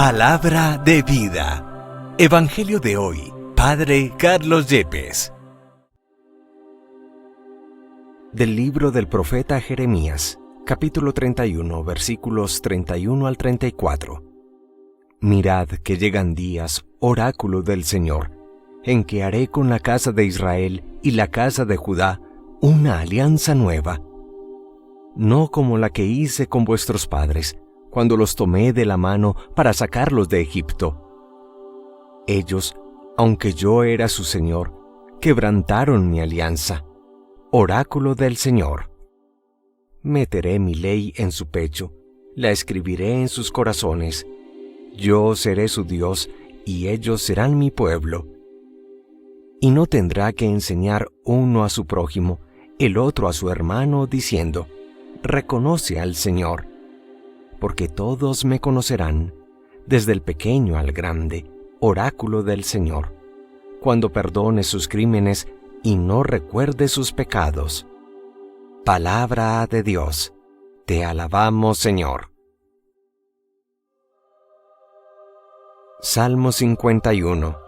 Palabra de vida. Evangelio de hoy. Padre Carlos Yepes. Del libro del profeta Jeremías, capítulo 31, versículos 31 al 34. Mirad que llegan días, oráculo del Señor, en que haré con la casa de Israel y la casa de Judá una alianza nueva, no como la que hice con vuestros padres, cuando los tomé de la mano para sacarlos de Egipto. Ellos, aunque yo era su Señor, quebrantaron mi alianza. Oráculo del Señor. Meteré mi ley en su pecho, la escribiré en sus corazones. Yo seré su Dios, y ellos serán mi pueblo. Y no tendrá que enseñar uno a su prójimo, el otro a su hermano, diciendo: reconoce al Señor. Porque todos me conocerán, desde el pequeño al grande, oráculo del Señor, cuando perdone sus crímenes y no recuerde sus pecados. Palabra de Dios. Te alabamos, Señor. Salmo 51.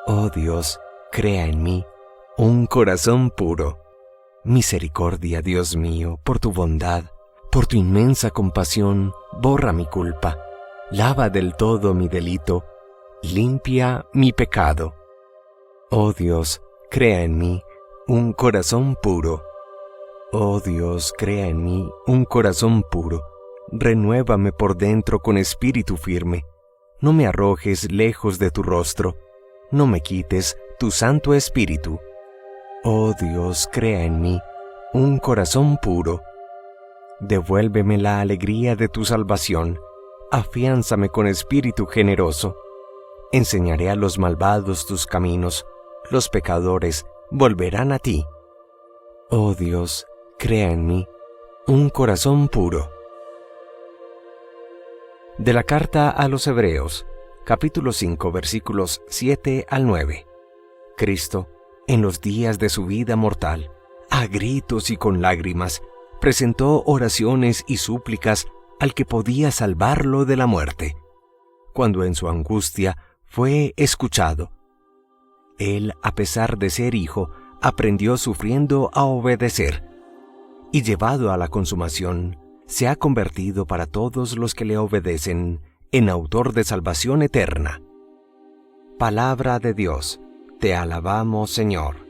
Oh Dios, crea en mí un corazón puro. Misericordia, Dios mío, por tu bondad, por tu inmensa compasión, borra mi culpa, lava del todo mi delito, limpia mi pecado. Oh Dios, crea en mí un corazón puro. Oh Dios, crea en mí un corazón puro. Renuévame por dentro con espíritu firme. No me arrojes lejos de tu rostro. No me quites tu Santo Espíritu. Oh Dios, crea en mí un corazón puro. Devuélveme la alegría de tu salvación. Afiánzame con espíritu generoso. Enseñaré a los malvados tus caminos. Los pecadores volverán a ti. Oh Dios, crea en mí un corazón puro. De la carta a los Hebreos, capítulo 5, versículos 7 al 9. Cristo, en los días de su vida mortal, a gritos y con lágrimas, presentó oraciones y súplicas al que podía salvarlo de la muerte. Cuando en su angustia fue escuchado, Él, a pesar de ser hijo, aprendió sufriendo a obedecer, y llevado a la consumación, se ha convertido para todos los que le obedecen en autor de salvación eterna. Palabra de Dios. Te alabamos, Señor.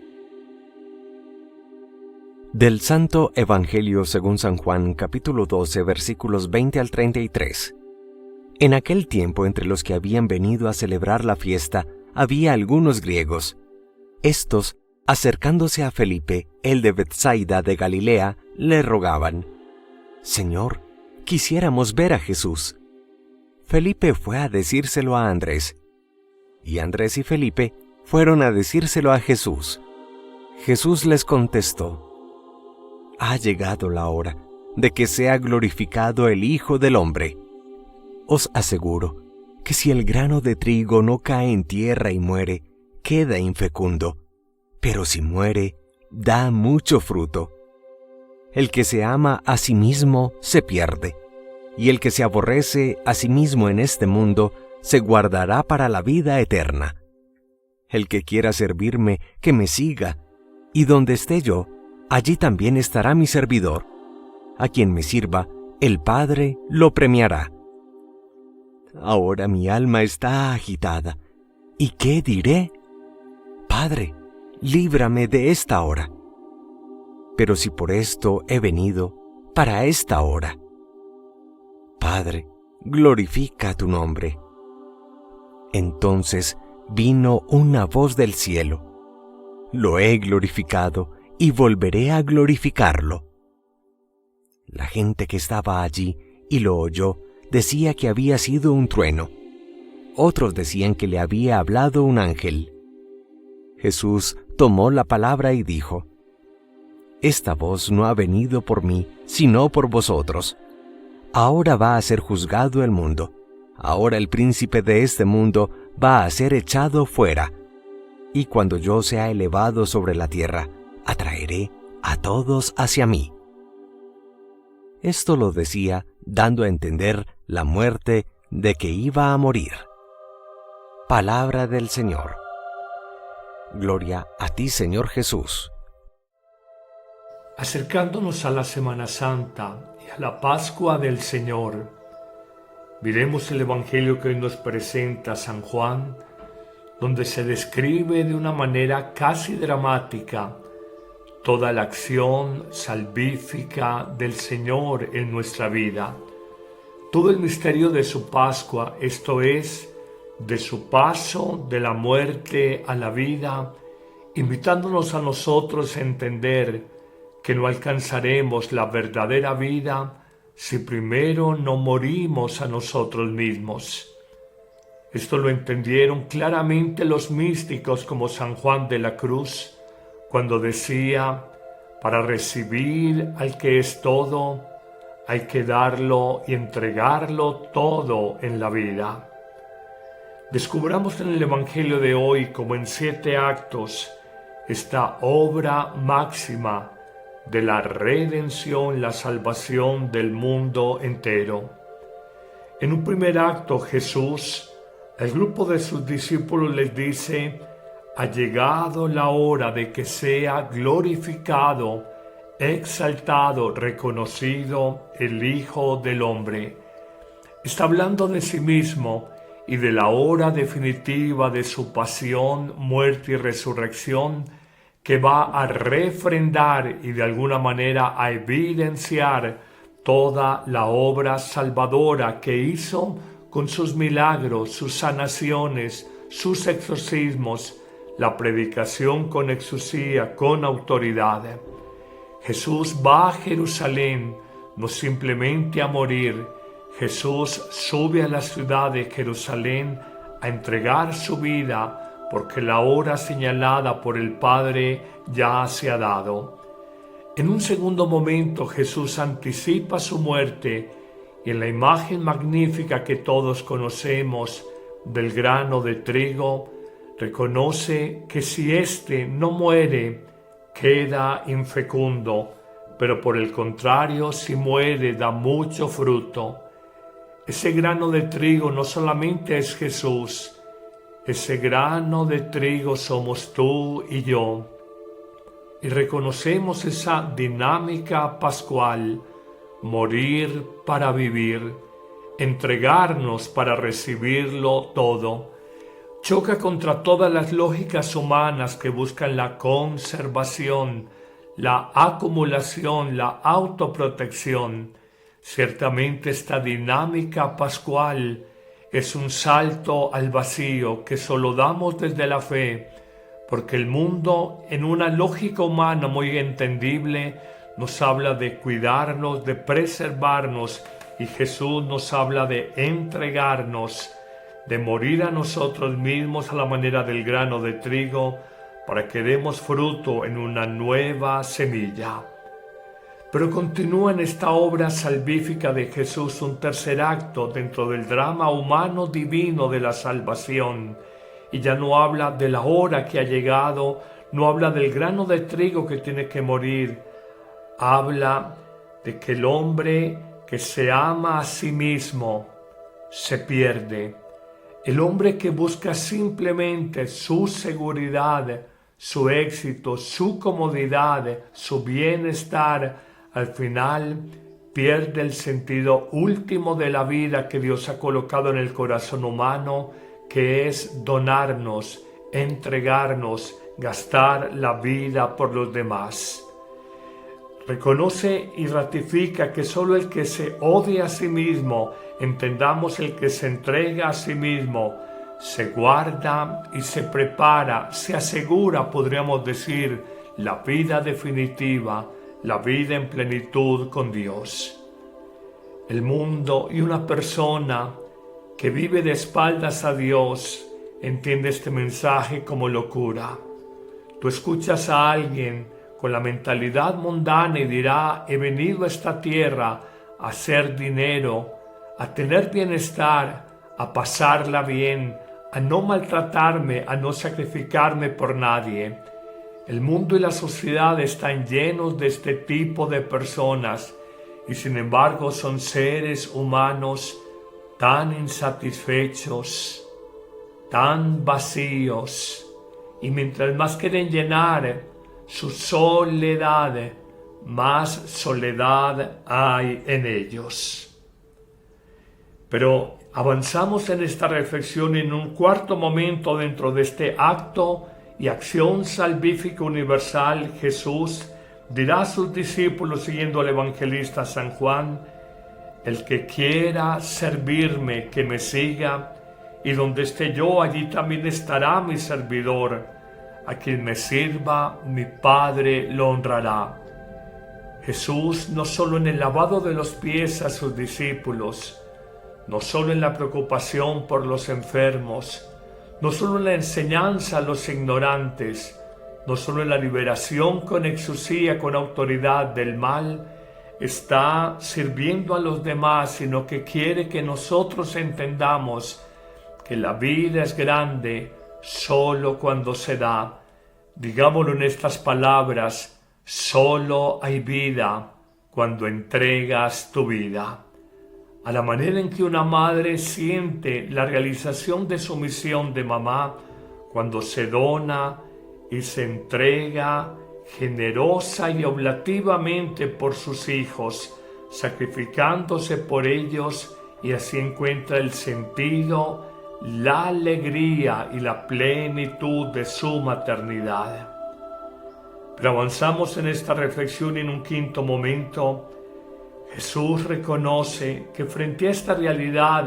Del Santo Evangelio según San Juan, capítulo 12, versículos 20 al 33. En aquel tiempo, entre los que habían venido a celebrar la fiesta, había algunos griegos. Estos, acercándose a Felipe, el de Betsaida de Galilea, le rogaban: Señor, quisiéramos ver a Jesús. Felipe fue a decírselo a Andrés, y Andrés y Felipe fueron a decírselo a Jesús. Jesús les contestó: ha llegado la hora de que sea glorificado el Hijo del Hombre. Os aseguro que si el grano de trigo no cae en tierra y muere, queda infecundo, pero si muere, da mucho fruto. El que se ama a sí mismo se pierde, y el que se aborrece a sí mismo en este mundo se guardará para la vida eterna. El que quiera servirme, que me siga, y donde esté yo, allí también estará mi servidor. A quien me sirva, el Padre lo premiará. Ahora mi alma está agitada. ¿Y qué diré? Padre, líbrame de esta hora. Pero si por esto he venido, para esta hora. Padre, glorifica tu nombre. Entonces vino una voz del cielo: lo he glorificado y volveré a glorificarlo. La gente que estaba allí y lo oyó decía que había sido un trueno. Otros decían que le había hablado un ángel. Jesús tomó la palabra y dijo: esta voz no ha venido por mí, sino por vosotros. Ahora va a ser juzgado el mundo. Ahora el príncipe de este mundo va a ser echado fuera. Y cuando yo sea elevado sobre la tierra, atraeré a todos hacia mí. Esto lo decía dando a entender la muerte de que iba a morir. Palabra del Señor. Gloria a ti, Señor Jesús. Acercándonos a la Semana Santa y a la Pascua del Señor, miremos el Evangelio que hoy nos presenta San Juan, donde se describe de una manera casi dramática toda la acción salvífica del Señor en nuestra vida. Todo el misterio de su Pascua, esto es, de su paso de la muerte a la vida, invitándonos a nosotros a entender que no alcanzaremos la verdadera vida si primero no morimos a nosotros mismos. Esto lo entendieron claramente los místicos como San Juan de la Cruz, cuando decía: para recibir al que es todo, hay que darlo y entregarlo todo en la vida. Descubramos en el Evangelio de hoy, como en 7 actos, esta obra máxima de la redención, la salvación del mundo entero. En un primer acto, Jesús, al grupo de sus discípulos les dice: ha llegado la hora de que sea glorificado, exaltado, reconocido el Hijo del Hombre. Está hablando de sí mismo y de la hora definitiva de su pasión, muerte y resurrección, que va a refrendar y de alguna manera a evidenciar toda la obra salvadora que hizo con sus milagros, sus sanaciones, sus exorcismos, la predicación con exusía, con autoridad. Jesús va a Jerusalén, no simplemente a morir. Jesús sube a la ciudad de Jerusalén a entregar su vida, porque la hora señalada por el Padre ya se ha dado. En un segundo momento Jesús anticipa su muerte y en la imagen magnífica que todos conocemos del grano de trigo, reconoce que si éste no muere, queda infecundo, pero por el contrario, si muere, da mucho fruto. Ese grano de trigo no solamente es Jesús, ese grano de trigo somos tú y yo. Y reconocemos esa dinámica pascual: morir para vivir, entregarnos para recibirlo todo. Choca contra todas las lógicas humanas que buscan la conservación, la acumulación, la autoprotección. Ciertamente esta dinámica pascual es un salto al vacío que solo damos desde la fe, porque el mundo, en una lógica humana muy entendible, nos habla de cuidarnos, de preservarnos, y Jesús nos habla de entregarnos, de morir a nosotros mismos a la manera del grano de trigo, para que demos fruto en una nueva semilla. Pero continúa en esta obra salvífica de Jesús un tercer acto dentro del drama humano divino de la salvación, y ya no habla de la hora que ha llegado, no habla del grano de trigo que tiene que morir, habla de que el hombre que se ama a sí mismo se pierde. El hombre que busca simplemente su seguridad, su éxito, su comodidad, su bienestar, al final pierde el sentido último de la vida que Dios ha colocado en el corazón humano, que es donarnos, entregarnos, gastar la vida por los demás. Reconoce y ratifica que solo el que se odia a sí mismo, entendamos el que se entrega a sí mismo, se guarda y se prepara, se asegura, podríamos decir, la vida definitiva, la vida en plenitud con Dios. El mundo y una persona que vive de espaldas a Dios entiende este mensaje como locura. Tú escuchas a alguien con la mentalidad mundana y dirá: he venido a esta tierra a hacer dinero, a tener bienestar, a pasarla bien, a no maltratarme, a no sacrificarme por nadie. El mundo y la sociedad están llenos de este tipo de personas y sin embargo son seres humanos tan insatisfechos, tan vacíos, y mientras más quieren llenar su soledad, más soledad hay en ellos. Pero avanzamos en esta reflexión en un cuarto momento dentro de este acto y acción salvífica universal. Jesús dirá a sus discípulos, siguiendo al evangelista San Juan: el que quiera servirme, que me siga, y donde esté yo, allí también estará mi servidor. A quien me sirva, mi Padre lo honrará. Jesús, no solo en el lavado de los pies a sus discípulos, no solo en la preocupación por los enfermos, no solo en la enseñanza a los ignorantes, no solo en la liberación con exusía, con autoridad del mal, está sirviendo a los demás, sino que quiere que nosotros entendamos que la vida es grande solo cuando se da. Digámoslo en estas palabras: solo hay vida cuando entregas tu vida. A la manera en que una madre siente la realización de su misión de mamá cuando se dona y se entrega generosa y oblativamente por sus hijos, sacrificándose por ellos, y así encuentra el sentido, la alegría y la plenitud de su maternidad. Pero avanzamos en esta reflexión en un quinto momento. Jesús reconoce que frente a esta realidad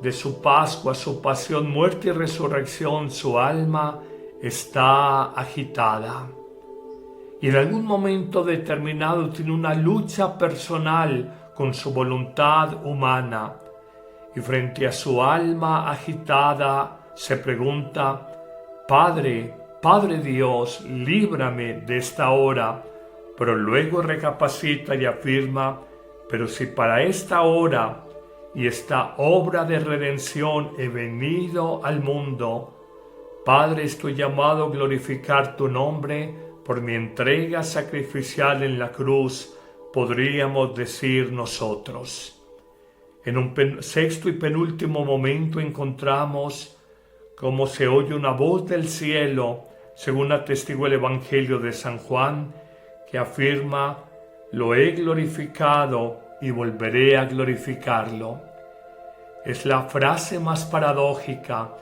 de su Pascua, su pasión, muerte y resurrección, su alma está agitada. Y en algún momento determinado tiene una lucha personal con su voluntad humana. Y frente a su alma agitada se pregunta: Padre, Padre Dios, líbrame de esta hora. Pero luego recapacita y afirma: pero si para esta hora y esta obra de redención he venido al mundo, Padre, estoy llamado a glorificar tu nombre por mi entrega sacrificial en la cruz, podríamos decir nosotros. En un sexto y penúltimo momento encontramos cómo se oye una voz del cielo, según atestigua el Evangelio de San Juan, que afirma: lo he glorificado y volveré a glorificarlo. Es la frase más paradójica.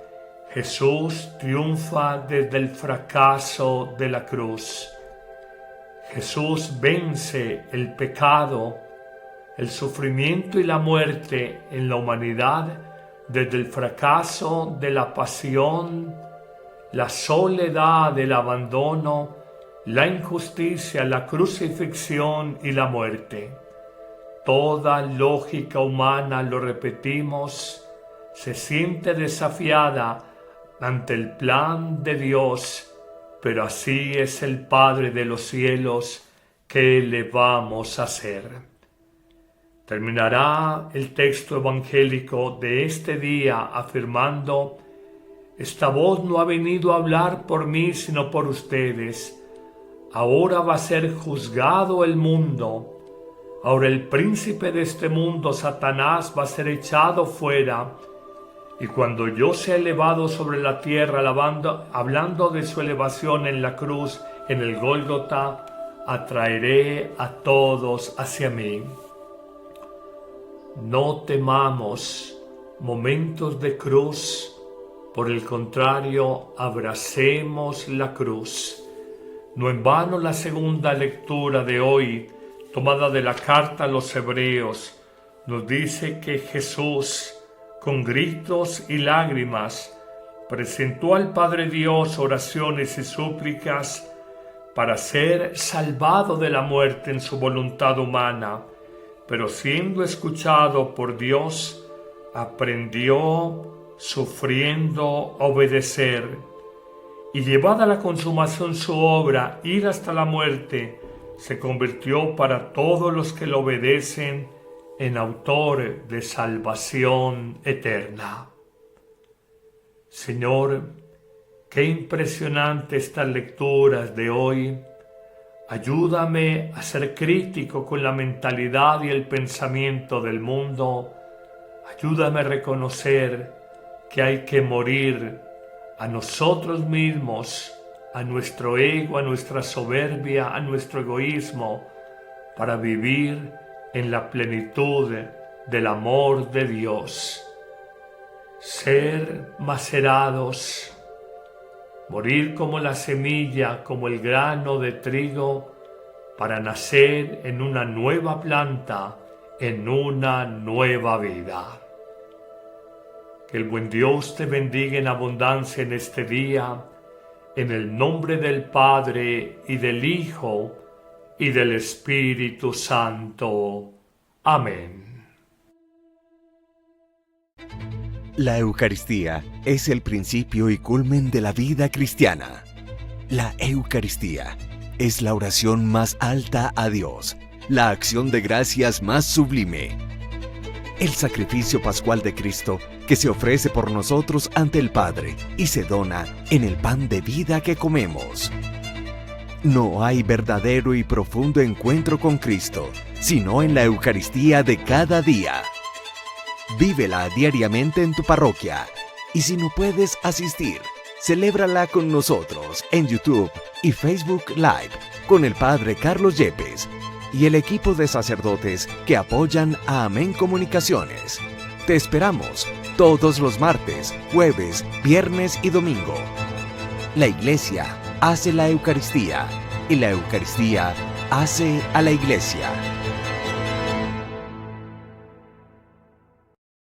Jesús triunfa desde el fracaso de la cruz. Jesús vence el pecado, el sufrimiento y la muerte en la humanidad desde el fracaso de la pasión, la soledad, el abandono, la injusticia, la crucifixión y la muerte. Toda lógica humana, lo repetimos, se siente desafiada ante el plan de Dios, pero así es el Padre de los cielos. ¿Qué le vamos a hacer? Terminará el texto evangélico de este día afirmando: esta voz no ha venido a hablar por mí, sino por ustedes. Ahora va a ser juzgado el mundo. Ahora el príncipe de este mundo, Satanás, va a ser echado fuera. Y cuando yo sea elevado sobre la tierra, hablando de su elevación en la cruz, en el Gólgota, atraeré a todos hacia mí. No temamos momentos de cruz, por el contrario, abracemos la cruz. No en vano la segunda lectura de hoy, tomada de la carta a los Hebreos, nos dice que Jesús, con gritos y lágrimas, presentó al Padre Dios oraciones y súplicas para ser salvado de la muerte en su voluntad humana, pero siendo escuchado por Dios, aprendió, sufriendo, a obedecer, y llevada a la consumación su obra, ir hasta la muerte, se convirtió para todos los que lo obedecen en autor de salvación eterna. Señor, qué impresionante estas lecturas de hoy. Ayúdame a ser crítico con la mentalidad y el pensamiento del mundo. Ayúdame a reconocer que hay que morir a nosotros mismos, a nuestro ego, a nuestra soberbia, a nuestro egoísmo, para vivir en la plenitud del amor de Dios. Ser macerados, morir como la semilla, como el grano de trigo, para nacer en una nueva planta, en una nueva vida. Que el buen Dios te bendiga en abundancia en este día, en el nombre del Padre, y del Hijo, y del Espíritu Santo. Amén. La Eucaristía es el principio y culmen de la vida cristiana. La Eucaristía es la oración más alta a Dios, la acción de gracias más sublime, el sacrificio pascual de Cristo que se ofrece por nosotros ante el Padre y se dona en el pan de vida que comemos. No hay verdadero y profundo encuentro con Cristo, sino en la Eucaristía de cada día. Vívela diariamente en tu parroquia, y si no puedes asistir, celébrala con nosotros en YouTube y Facebook Live con el Padre Carlos Yepes y el equipo de sacerdotes que apoyan a Amén Comunicaciones. Te esperamos todos los martes, jueves, viernes y domingo. La Iglesia hace la Eucaristía y la Eucaristía hace a la Iglesia.